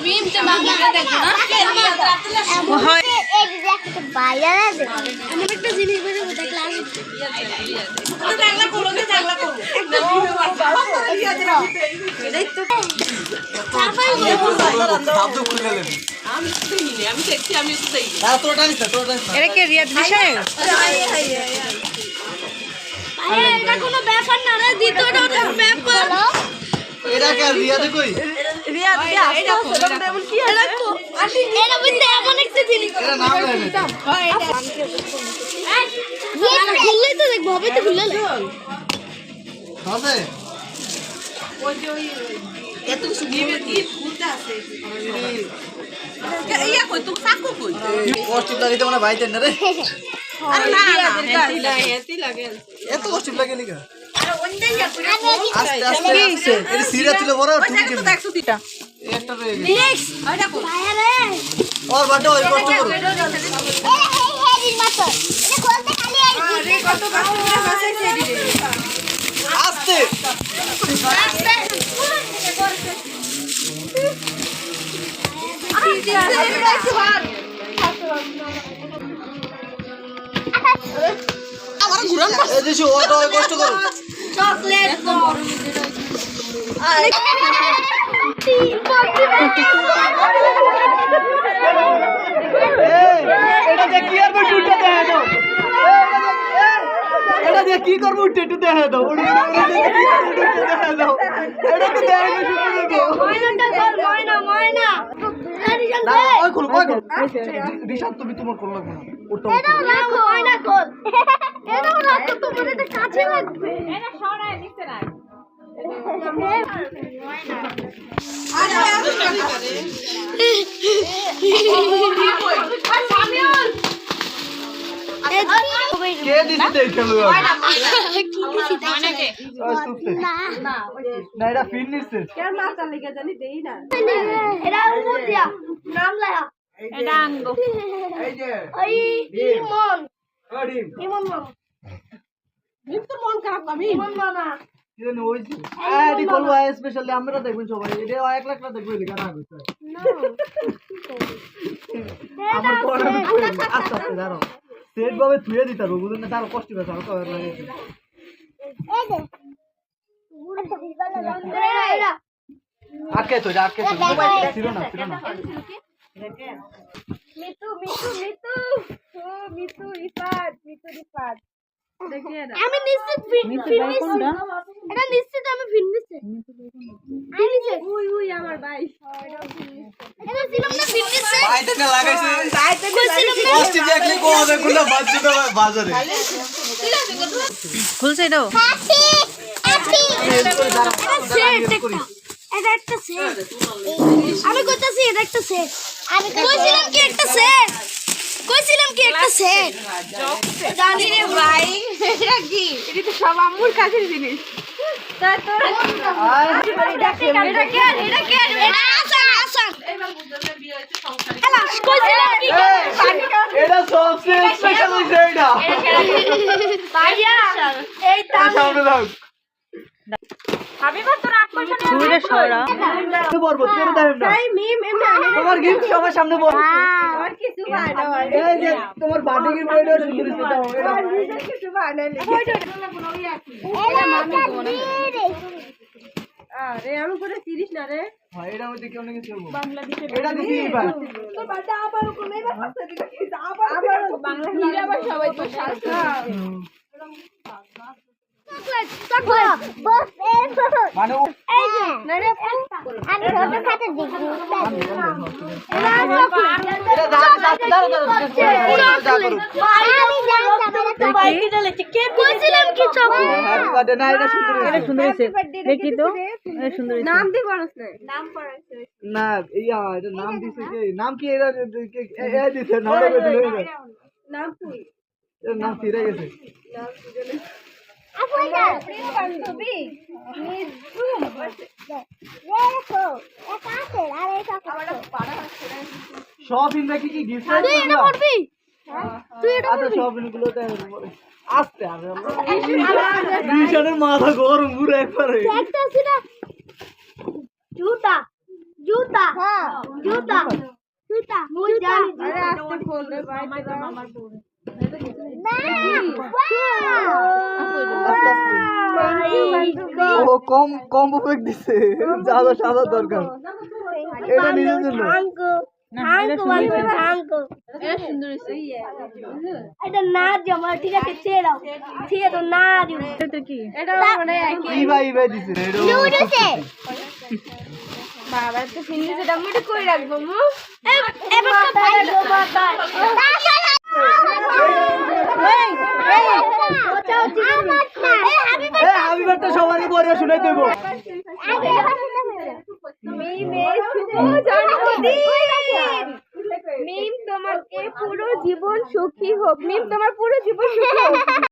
মিমতে বাংলাতে দেখো না এই যে একটা বাইরে আছে আমি একটা জিনিস বলে দেখলাম তো জানলা করো না জানলা করো একটা ভিডিও বাবা এই তো শব্দ খুলে নেবে আমি তো নিলে আমি দেখছি আমি তো দেই আর তোটা নিছ এটা কি রিয়াদ বিষয় আরে এটা কোনো ব্যাপার না রে দ্বিতীয়টা ব্যাপার এটা কে রিয়াদে কই রিয়াদ কি আসছে এমন কি এটা বুঝতে এমন একটা জিনিস এটা নাম লাগে খুললে তো দেখবো হবে তো খুললে আছে ওই যে ওই এত কিছু নিবে কি খুলতে আছে ইয়া কই তুই সাকো কই কষ্ট লাগিতে মানে ভাইতেন না রে আরে না না এতি লাগে এত কষ্ট লাগে লিগা আরে ওন্ডাই যাচ্ছে আস্তে আস্তে এটা সিরা ছিল বড় তুমি কি দেখছো দিটা একটা রয়ে গেছে নেক্সট ওইটা কই বাইরে ওর বাটো ওই কষ্ট করো এই দিন মাত্র এটা খুলতে খালি আরে কত কষ্ট করে বসাইছে দিদি আস্তে এই যে ওটা ওই কষ্ট করো চকলেট এটা যে কি আর টুটে দেখা দাও এটা যে কি করব টুটে দেখা দাও ওটা দেখা দাও এটা তো দেখা শুরু করব ময়না না ওই খোল ওই খোল রিশাদ তুমি তোমার কোন লাগবে না ওটা এটা রাখো ময়না কল এটা রাখো তোমার এটা কাছে লাগবে এটা সরায় নিচে রাখ আরে কে দিছে দেখে লো অনেকে না না এটা ফিন নিছে কেন মাথা লেগে জানি দেই না এটা উপর দিয়া নাম লাগা এটা আঙ্গো এই যে ওই ইমন আডিম ইমন মামা কিন্তু মন খারাপ আমি ইমন মামা কেন হইছে এডি করব স্পেশালি আমরা দেখবেন সবাই এটা 1 লাখ টাকা দেখবে লিখা না হইছে আমার পড়া আচ্ছা আচ্ছা দাঁড়াও সেট ভাবে থুয়ে দিতে হবে বুঝুন না তার কষ্ট করে আর কভার লাগে এই দে বুড়া ভিবালা লাগবে আটকে তো ছিল না মিতু রিফাত আমি নিশ্চিত এটা নিশ্চিত আমি ফিনিশ উই আমার ভাই এটা ছিলাম না ফিনিশ বাইতে না লাগাইছে কইছিলাম না কষ্ট দেখলে কো হবে কোলা বাজছে বাজারে খুলছে এটাও হ্যাপি এটা একটা সেট আমি কইতাছি এটা একটা সেট আমি কইছিলাম কি একটা সেট জানি রে ভাই এটা কি এটা তো সব আম্মুর কাছের জিনিস তাই তো এটা কি এটা আসান এবার বুঝলে বিয়ে হইছে সংসারে কইছিলাম কি এটা সবচেয়ে স্পেশাল হইছে এটা ভাইয়া এই সামনে দাও হাবিবা তোর আকর্ষণ ঘুরে সরা আমি বলবো তুমি দাও না মিম এমনি তোমার গিফট সবার সামনে বল আর কিছু ভাই না এই যে তোমার বার্থডে গিফট এটা সুন্দর দিতে দাও এটা কিছু ভাই না আরে আমি করে 30 না রে ভাই এটা মধ্যে কেউ নাকি চলবো বাংলাদেশে এটা দিবি এবার তোর বাড়িতে আবার কোন এবার পাঁচটা দিকে আবার বাংলাদেশে আবার সবাই তো শাস্ত্রা চকলেট বস মানে এই যে নরে আমি ছোট খাতে দেখি এটা দাও আমি জানতাম এটা বাইকে ঢালেছে কে কইছিলাম কি চকলেট হ্যাপি বার্থডে না এটা সুন্দর এটা সুন্দর হয়েছে দেখি তো এটা সুন্দর হয়েছে নাম দি বলছ না নাম পড়াইছে না ইয়া এটা নাম দিছে কে নাম কি এরা এ দিছে নামটা কই দিল নাম কই এর নাম ফিরে গেছে আপনি প্রিয় বান্ধবী নিজুম দেখো এটা আছে আর এটা সব ইন নাকি কি গিফট তুই এটা করবি তুই এটা আচ্ছা সব ইনগুলো দেয় আস্তে আরে বিশানের মাথা গরম পুরো একবারে একটা ছিল জুতা জুতা জুতা জুতা মুই জানি আরে আস্তে খোল রে ভাই ও কম কম উপেক দিছে সাদা সাদা দরকার এটা নিজের জন্য এটা সুন্দর হইছে এটা না জমা ঠিক আছে ছেড়ে দাও ঠিক আছে না দিও এটা কি এটা মানে ইবাই দিছে এটা লুডুসে বাবা তো ফিনিশ এটা আমি এটা কই রাখবো মু এবার তো ভাই বাবা হাবিবারটা সবারই পরে শুনাই দেব মিম তোমাকে পুরো জীবন সুখী হোক মিম তোমার পুরো জীবন সুখী হোক